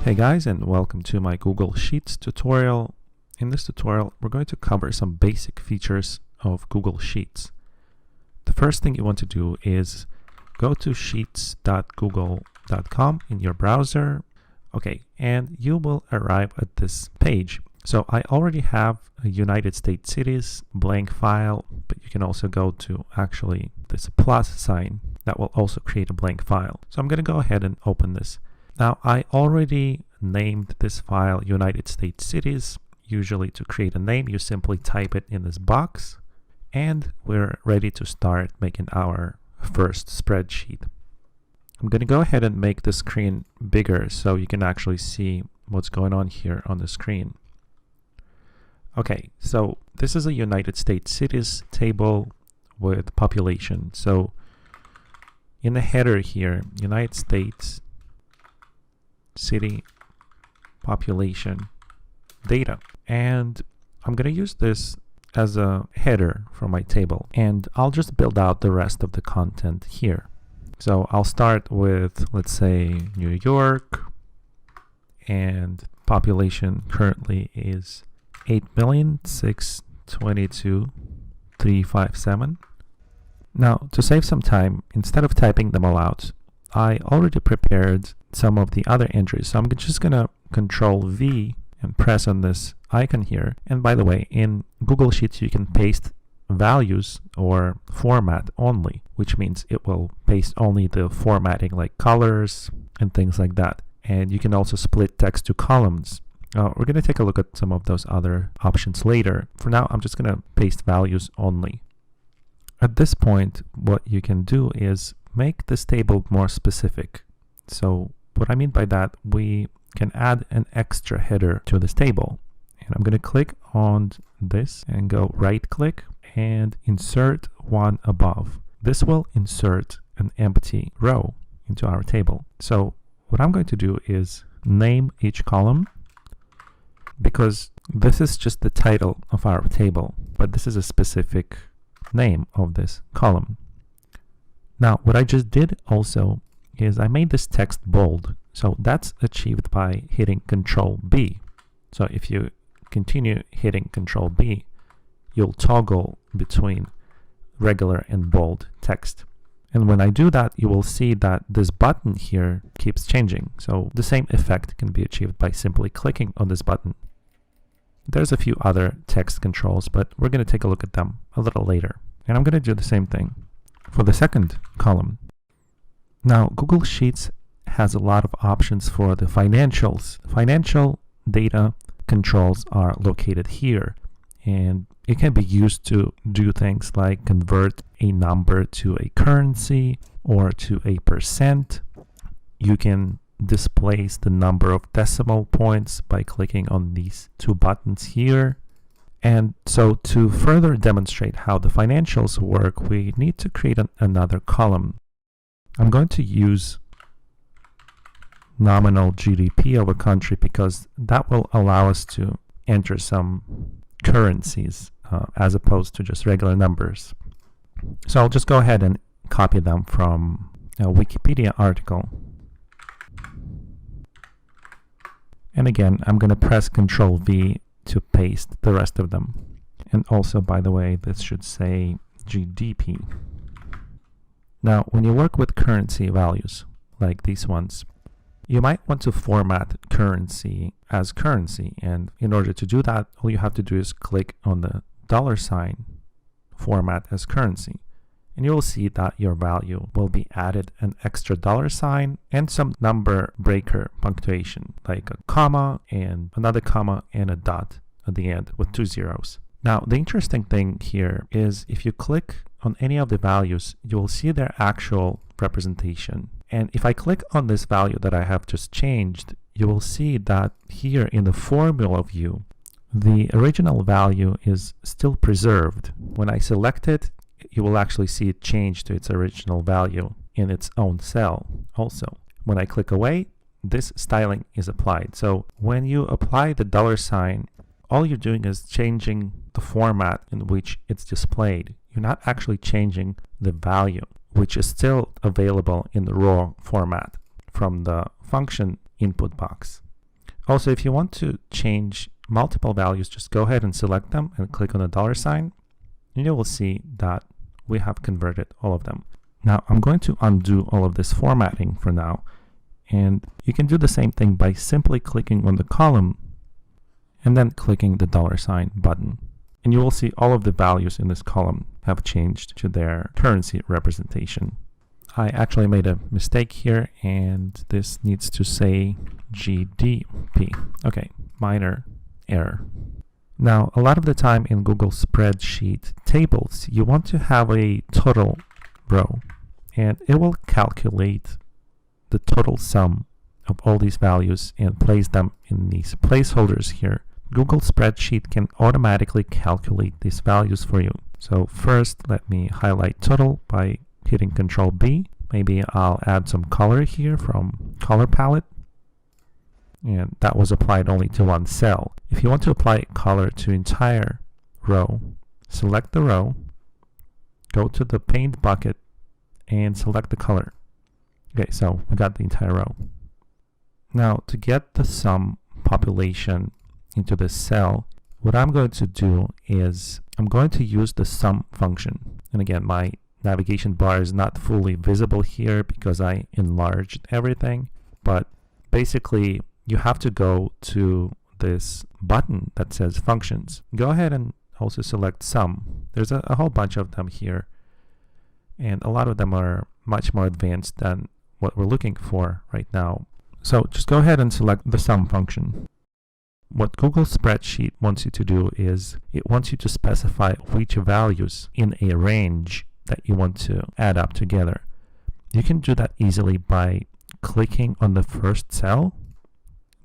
Hey guys, and welcome to my Google Sheets tutorial. In this tutorial, we're going to cover some basic features of Google Sheets. The first thing you want to do is go to sheets.google.com in your browser. Okay, and you will arrive at this page. So I already have a United States cities blank file, but you can also go to actually this plus sign that will also create a blank file. So I'm going to go ahead and open this. Now, I already named this file United States Cities. Usually to create a name, you simply type it in this box, and we're ready to start making our first spreadsheet. I'm going to go ahead and make the screen bigger so you can actually see what's going on here on the screen. Okay, so this is a United States Cities table with population. So in the header here, United States city population data, and I'm going to use this as a header for my table, and I'll just build out the rest of the content here. So I'll start with, let's say, New York, and population currently is 8,622,357. Now, to save some time, instead of typing them all out, I already prepared some of the other entries. So I'm just going to Ctrl V and press on this icon here. And by the way, in Google Sheets, you can paste values or format only, which means it will paste only the formatting like colors and things like that. And you can also split text to columns. We're going to take a look at some of those other options later. For now, I'm just going to paste values only. At this point, what you can do is make this table more specific. So what I mean by that, we can add an extra header to this table. And I'm going to click on this and go right click and insert one above. This will insert an empty row into our table. So what I'm going to do is name each column, because this is just the title of our table, but this is a specific name of this column. Now, what I just did also is I made this text bold. So that's achieved by hitting Ctrl B. So if you continue hitting Ctrl B, you'll toggle between regular and bold text. And when I do that, you will see that this button here keeps changing. So the same effect can be achieved by simply clicking on this button. There's a few other text controls, but we're going to take a look at them a little later. And I'm going to do the same thing for the second column. Now, Google Sheets has a lot of options for the financials. Financial data controls are located here, and it can be used to do things like convert a number to a currency or to a percent. You can displace the number of decimal points by clicking on these two buttons here. And so to further demonstrate how the financials work, we need to create another column. I'm going to use nominal GDP of a country because that will allow us to enter some currencies as opposed to just regular numbers. So I'll just go ahead and copy them from a Wikipedia article. And again, I'm going to press Ctrl V to paste the rest of them. And also, by the way, this should say GDP. Now, when you work with currency values, like these ones, you might want to format currency as currency. And in order to do that, all you have to do is click on the $, format as currency. And you will see that your value will be added an extra $, and some number breaker punctuation, like a comma and another comma and a dot at the end with 2 zeros. Now, the interesting thing here is if you click on any of the values, you will see their actual representation. And if I click on this value that I have just changed, you will see that here in the formula view, the original value is still preserved. When I select it, you will actually see it change to its original value in its own cell also. When I click away, this styling is applied. So when you apply the $, all you're doing is changing the format in which it's displayed. You're not actually changing the value, which is still available in the raw format from the function input box. Also, if you want to change multiple values, just go ahead and select them and click on the $sign, and you will see that we have converted all of them. Now I'm going to undo all of this formatting for now, and you can do the same thing by simply clicking on the column and then clicking the $sign button. And you will see all of the values in this column have changed to their currency representation. I actually made a mistake here, and this needs to say GDP. Okay, minor error. Now, a lot of the time in Google Spreadsheet tables, you want to have a total row, and it will calculate the total sum of all these values and place them in these placeholders here. Google Spreadsheet can automatically calculate these values for you. So first, let me highlight total by hitting Ctrl B. Maybe I'll add some color here from color palette. And that was applied only to one cell. If you want to apply color to entire row, select the row, go to the paint bucket, and select the color. Okay, so we got the entire row. Now, to get the sum population into this cell, what I'm going to do is I'm going to use the sum function. And again, my navigation bar is not fully visible here because I enlarged everything, but basically you have to go to this button that says functions. Go ahead and also select sum. There's a whole bunch of them here, and a lot of them are much more advanced than what we're looking for right now. So just go ahead and select the sum function. What Google Spreadsheet wants you to do is it wants you to specify which values in a range that you want to add up together. You can do that easily by clicking on the first cell,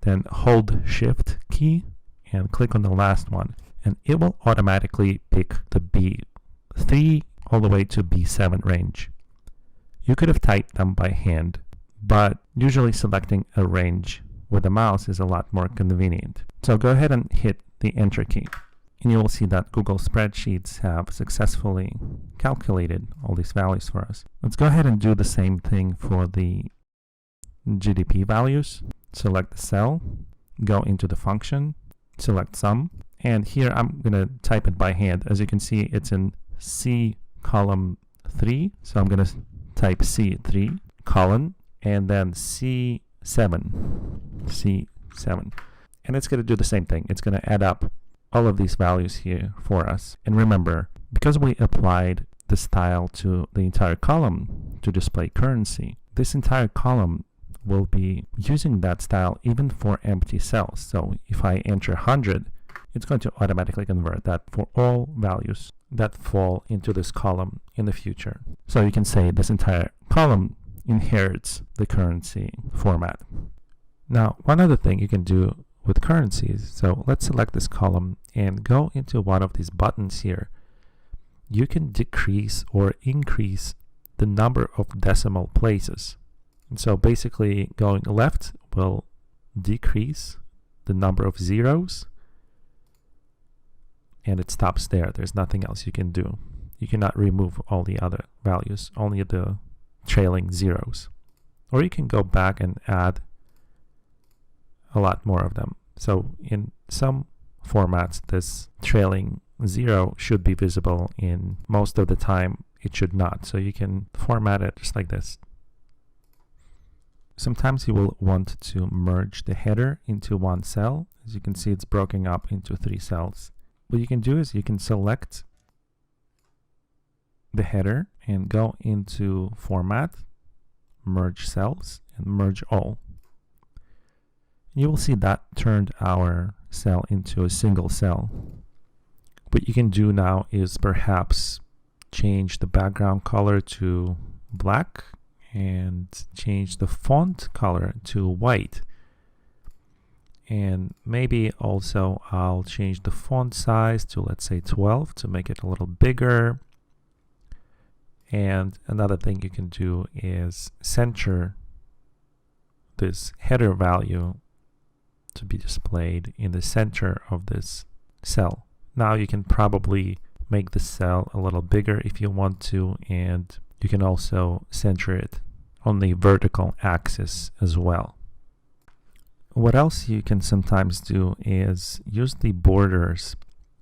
then hold Shift key and click on the last one, and it will automatically pick the B3 all the way to B7 range. You could have typed them by hand, but usually selecting a range with the mouse is a lot more convenient. So go ahead and hit the Enter key, and you will see that Google Spreadsheets have successfully calculated all these values for us. Let's go ahead and do the same thing for the GDP values. Select the cell, go into the function, select sum, and here I'm going to type it by hand. As you can see, it's in C column 3, so I'm going to type C3 colon and then C7, and it's going to do the same thing. It's going to add up all of these values here for us. And remember, because we applied the style to the entire column to display currency, this entire column will be using that style even for empty cells. So if I enter 100, it's going to automatically convert that for all values that fall into this column in the future. So you can say this entire column inherits the currency format. Now, one other thing you can do with currencies, so let's select this column and go into one of these buttons here. You can decrease or increase the number of decimal places. And so basically going left will decrease the number of zeros, and it stops there. There's nothing else you can do. You cannot remove all the other values, only the trailing zeros. Or you can go back and add a lot more of them. So in some formats, this trailing zero should be visible. In most of the time, it should not. So you can format it just like this. Sometimes you will want to merge the header into one cell. As you can see, it's broken up into 3 cells. What you can do is you can select the header and go into Format, Merge Cells, and Merge All. You will see that turned our cell into a single cell. What you can do now is perhaps change the background color to black and change the font color to white. And maybe also I'll change the font size to, let's say, 12 to make it a little bigger. And another thing you can do is center this header value to be displayed in the center of this cell. Now you can probably make the cell a little bigger if you want to, and you can also center it on the vertical axis as well. what else you can sometimes do is use the borders.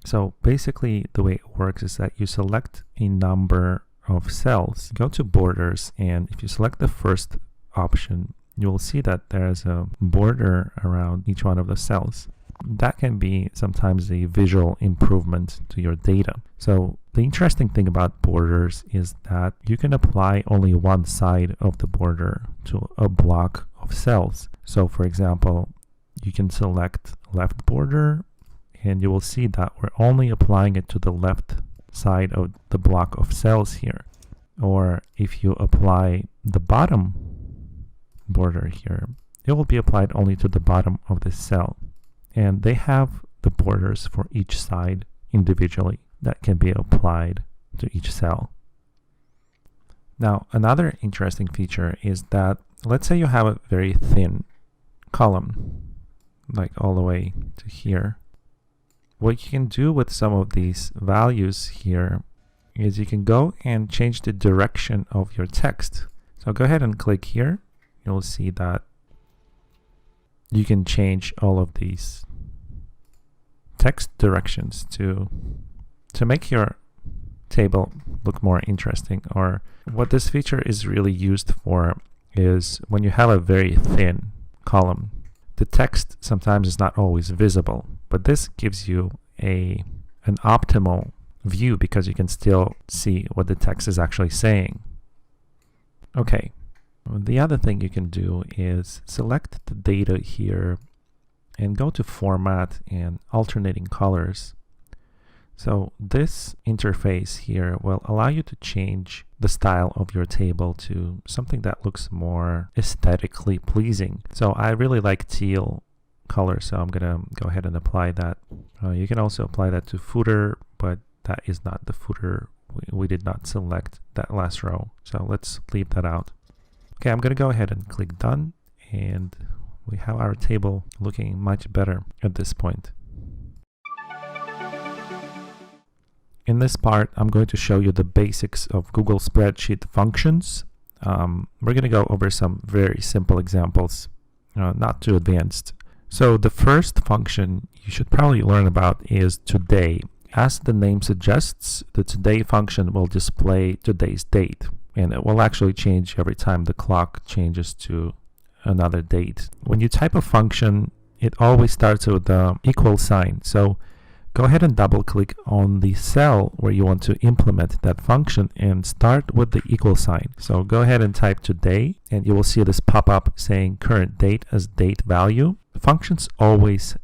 So basically the way it works is that you select a number of cells, go to borders, and if you select the first option, you will see that there's a border around each one of the cells. That can be sometimes a visual improvement to your data. So the interesting thing about borders is that you can apply only one side of the border to a block of cells. So for example, you can select left border, and you will see that we're only applying it to the left side of the block of cells here. Or if you apply the bottom border here, it will be applied only to the bottom of the cell. And they have the borders for each side individually that can be applied to each cell. Now, another interesting feature is that, let's say you have a very thin column, like all the way to here. What you can do with some of these values here is you can go and change the direction of your text. So go ahead and click here. You'll see that you can change all of these text directions to make your table look more interesting. Or what this feature is really used for is when you have a very thin column, the text sometimes is not always visible, but this gives you an optimal view because you can still see what the text is actually saying. Okay. The other thing you can do is select the data here and go to Format and Alternating Colors. So this interface here will allow you to change the style of your table to something that looks more aesthetically pleasing. So I really like teal color, so I'm gonna go ahead and apply that. You can also apply that to footer, but that is not the footer. We did not select that last row, so let's leave that out. Okay, I'm going to go ahead and click Done, and we have our table looking much better at this point. In this part, I'm going to show you the basics of Google Spreadsheet functions. We're going to go over some very simple examples, not too advanced. So the first function you should probably learn about is today. As the name suggests, the today function will display today's date, and it will actually change every time the clock changes to another date. When you type a function, it always starts with the equal sign. So go ahead and double click on the cell where you want to implement that function and start with the equal sign. So go ahead and type today, and you will see this pop up saying current date as date value. Functions always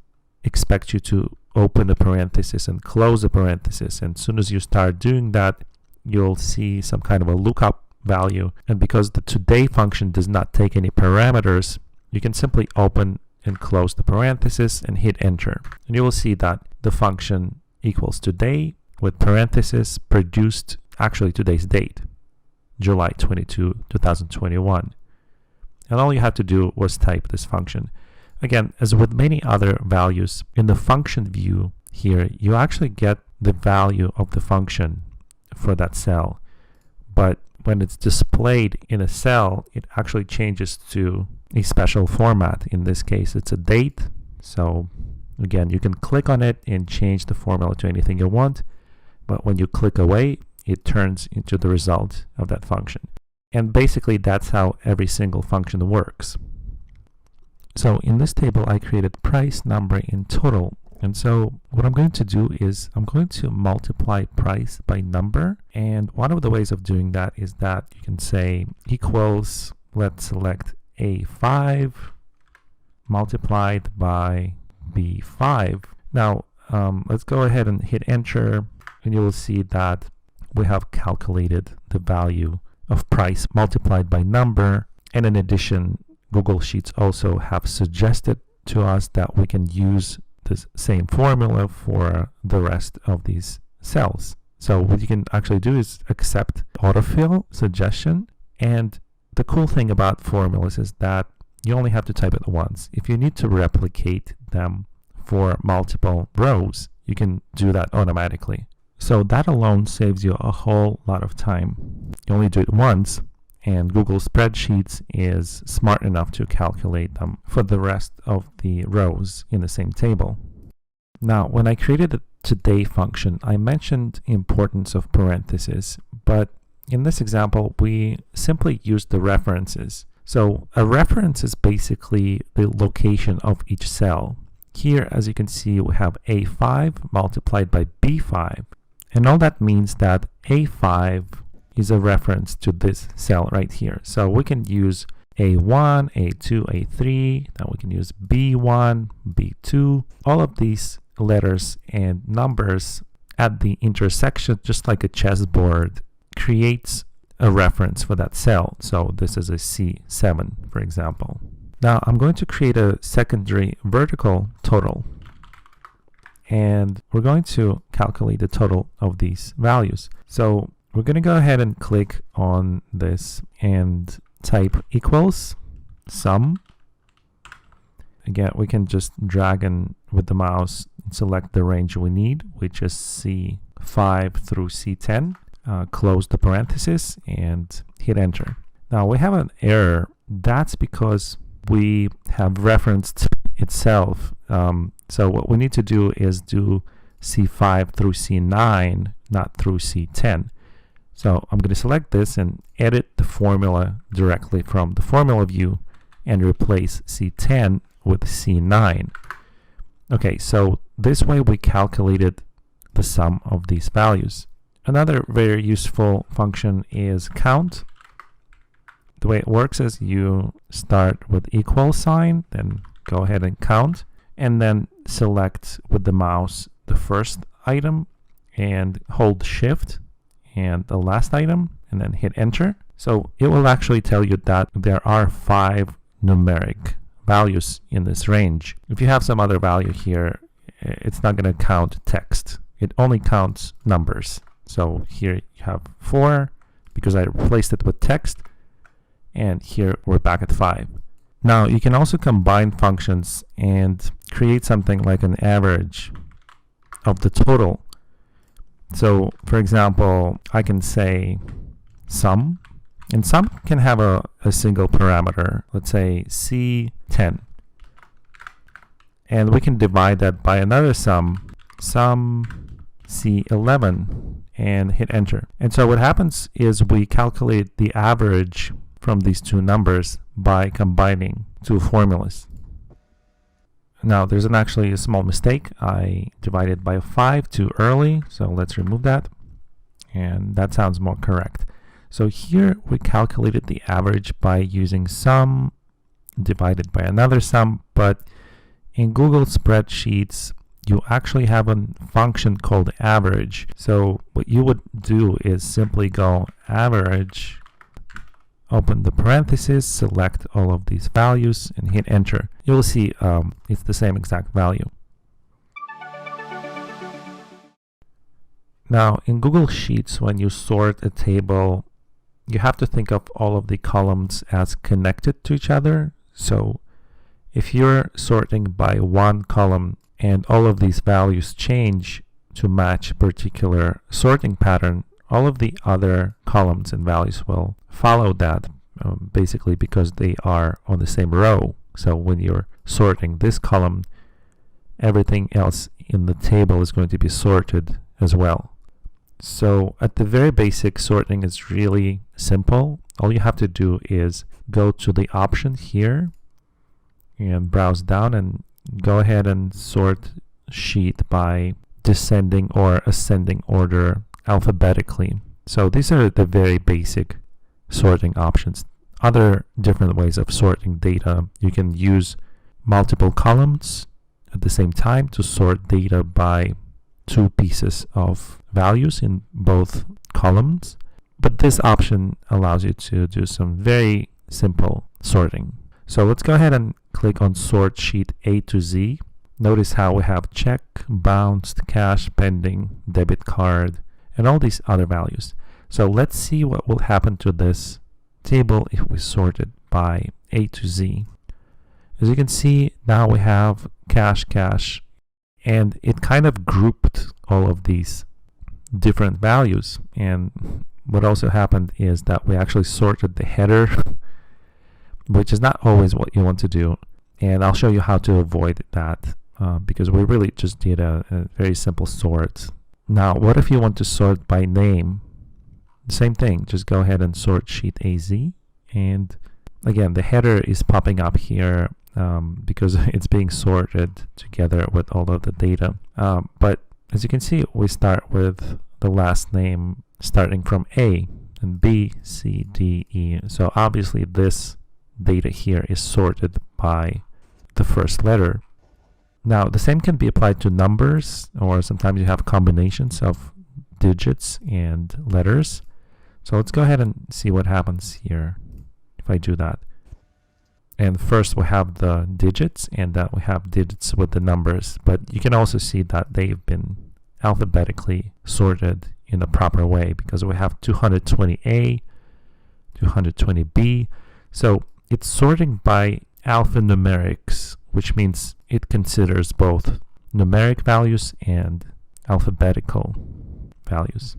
expect you to open a parenthesis and close a parenthesis, and as soon as you start doing that, you'll see some kind of a lookup value. And because the today function does not take any parameters, you can simply open and close the parenthesis and hit enter. And you will see that the function equals today with parenthesis produced actually today's date, July 22, 2021. And all you had to do was type this function. Again, as with many other values, in the function view here, you actually get the value of the function for that cell. But when it's displayed in a cell, it actually changes to a special format. In this case, it's a date. So again, you can click on it and change the formula to anything you want. But when you click away, it turns into the result of that function. And basically, that's how every single function works. So in this table, I created price, number, and total. And so what I'm going to do is I'm going to multiply price by number. And one of the ways of doing that is that you can say equals, let's select A5 multiplied by B5. Now, let's go ahead and hit enter, and you will see that we have calculated the value of price multiplied by number. And in addition, Google Sheets also have suggested to us that we can use this same formula for the rest of these cells. So what you can actually do is accept autofill suggestion. And the cool thing about formulas is that you only have to type it once. If you need to replicate them for multiple rows, you can do that automatically. So that alone saves you a whole lot of time. You only do it once, and Google Spreadsheets is smart enough to calculate them for the rest of the rows in the same table. Now, when I created the today function, I mentioned importance of parentheses, but in this example, we simply use the references. So a reference is basically the location of each cell. Here, as you can see, we have A5 multiplied by B5. And all that means that A5 is a reference to this cell right here. So we can use A1, A2, A3, then we can use B1, B2. All of these letters and numbers at the intersection, just like a chessboard, creates a reference for that cell. So this is a C7, for example. Now I'm going to create a secondary vertical total, and we're going to calculate the total of these values. So we're going to go ahead and click on this and type equals sum. Again, we can just drag in with the mouse and select the range we need, which is C5 through C10. Close the parenthesis and hit enter. Now we have an error. That's because we have referenced itself. So what we need to do is do C5 through C9, not through C10. So I'm going to select this and edit the formula directly from the formula view and replace C10 with C9. Okay, so this way we calculated the sum of these values. Another very useful function is count. The way it works is you start with equal sign, then go ahead and count, and then select with the mouse the first item and hold shift and the last item and then hit enter. So it will actually tell you that there are 5 numeric values in this range. If you have some other value here, it's not going to count text. It only counts numbers. So here you have 4 because I replaced it with text, and here we're back at 5. Now you can also combine functions and create something like an average of the total. So for example, I can say sum, and sum can have a single parameter, let's say C10. And we can divide that by another sum C11, and hit enter. And so what happens is we calculate the average from these two numbers by combining two formulas. Now there's actually a small mistake. I divided by 5 too early, so let's remove that. And that sounds more correct. So here we calculated the average by using sum divided by another sum, but in Google Spreadsheets you actually have a function called average. So what you would do is simply go average, open the parentheses, select all of these values, and hit enter. You'll see it's the same exact value. Now in Google Sheets, when you sort a table, you have to think of all of the columns as connected to each other. So if you're sorting by one column and all of these values change to match a particular sorting pattern, all of the other columns and values will follow that, basically because they are on the same row. So when you're sorting this column, everything else in the table is going to be sorted as well. So at the very basic, sorting is really simple. All you have to do is go to the option here and browse down and go ahead and sort sheet by descending or ascending order alphabetically. So these are the very basic sorting options. Other different ways of sorting data: you can use multiple columns at the same time to sort data by 2 pieces of values in both columns. But this option allows you to do some very simple sorting. So let's go ahead and click on Sort Sheet A to Z. Notice how we have check, bounced, cash, pending, debit card, and all these other values. So let's see what will happen to this table if we sort it by A to Z. As you can see, now we have cash, cash, and it kind of grouped all of these different values. And what also happened is that we actually sorted the header, which is not always what you want to do. And I'll show you how to avoid that because we really just did a very simple sort. Now, what if you want to sort by name? Same thing, just go ahead and sort sheet AZ. And again, the header is popping up here because it's being sorted together with all of the data. But as you can see, we start with the last name starting from A and B, C, D, E. So obviously this data here is sorted by the first letter. Now the same can be applied to numbers, or sometimes you have combinations of digits and letters. So let's go ahead and see what happens here if I do that. And first we have the digits, and then we have digits with the numbers, but you can also see that they've been alphabetically sorted in a proper way because we have 220A, 220B. So it's sorting by alphanumerics, which means it considers both numeric values and alphabetical values.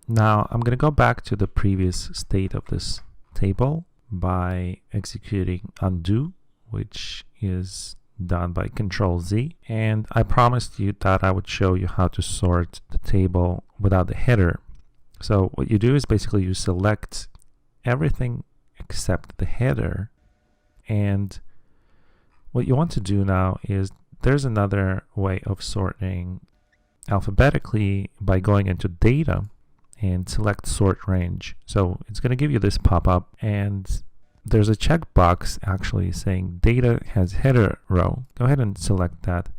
Now I'm going to go back to the previous state of this table by executing undo, which is done by Ctrl Z. And I promised you that I would show you how to sort the table without the header. So what you do is basically you select everything except the header. And what you want to do now is there's another way of sorting alphabetically by going into data and select sort range. So it's going to give you this pop-up, and there's a checkbox actually saying data has header row. Go ahead and select that.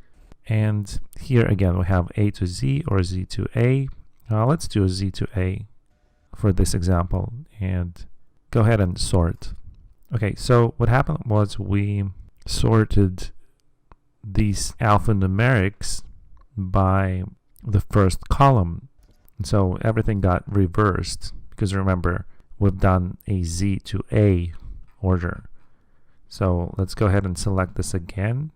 And here again we have A to Z or Z to A. Let's do a Z to A for this example and go ahead and sort. Okay, so what happened was we sorted these alphanumerics by the first column. And so everything got reversed because remember, we've done a Z to A order. So let's go ahead and select this again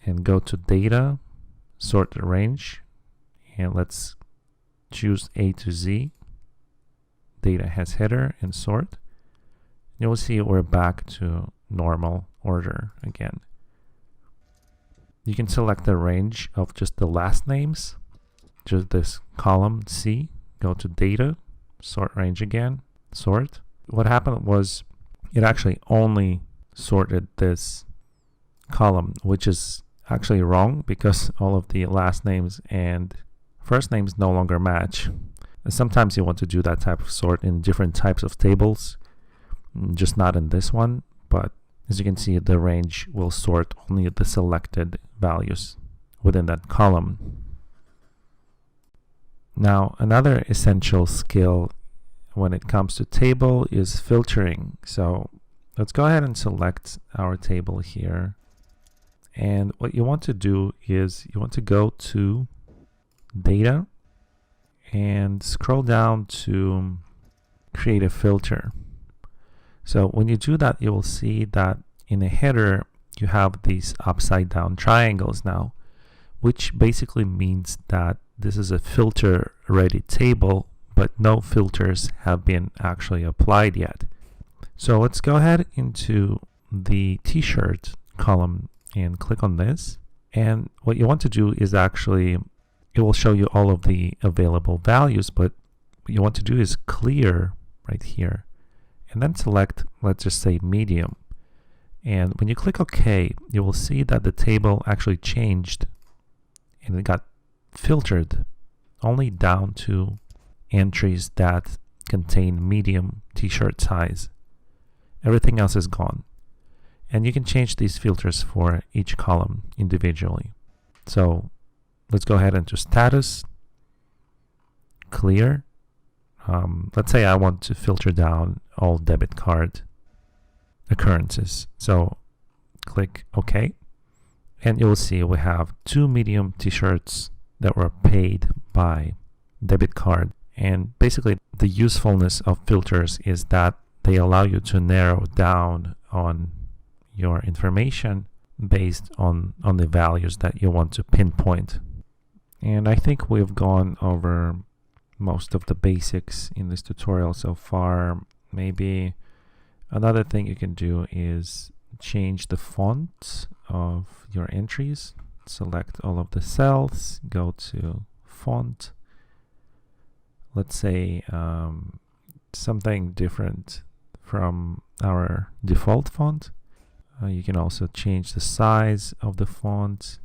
and go to data, sort the range, and let's choose A to Z. Data has header and sort. You'll see we're back to normal order again. You can select the range of just the last names, just this column C, go to data, sort range again, sort. What happened was it actually only sorted this column, which is actually wrong because all of the last names and first names no longer match. And sometimes you want to do that type of sort in different types of tables, just not in this one, but as you can see, the range will sort only the selected values within that column. Now, another essential skill when it comes to table is filtering. So let's go ahead and select our table here. And what you want to do is you want to go to data and scroll down to create a filter. So when you do that, you will see that in a header, you have these upside down triangles now, which basically means that this is a filter ready table, but no filters have been actually applied yet. So let's go ahead into the t-shirt column and click on this. And what you want to do is actually, it will show you all of the available values, but what you want to do is clear right here and then select, let's just say medium. And when you click OK, you will see that the table actually changed and it got filtered only down to entries that contain medium t-shirt size. Everything else is gone. And you can change these filters for each column individually. So let's go ahead into status, clear. Let's say I want to filter down all debit card occurrences. So click OK. And you'll see we have 2 medium t-shirts that were paid by debit card. And basically the usefulness of filters is that they allow you to narrow down on your information based on the values that you want to pinpoint. And I think we've gone over most of the basics in this tutorial so far. Maybe another thing you can do is change the font of your entries. Select all of the cells, go to font. Let's say something different from our default font. You can also change the size of the font.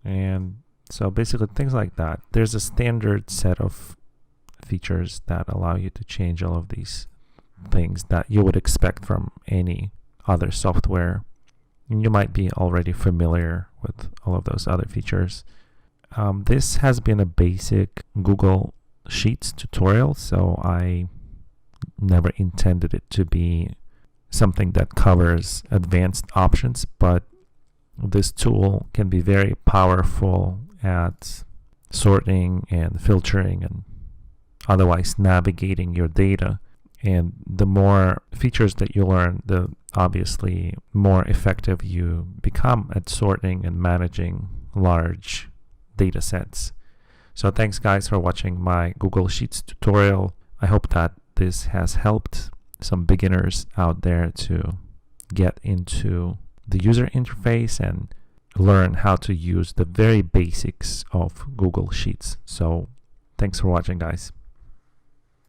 And so basically things like that. There's a standard set of features that allow you to change all of these things that you would expect from any other software. And you might be already familiar with all of those other features. This has been a basic Google Sheets tutorial, so I never intended it to be something that covers advanced options, but this tool can be very powerful at sorting and filtering and otherwise navigating your data. And the more features that you learn, the obviously more effective you become at sorting and managing large data sets. So thanks guys for watching my Google Sheets tutorial. I hope that this has helped some beginners out there to get into the user interface and learn how to use the very basics of Google Sheets. So thanks for watching guys.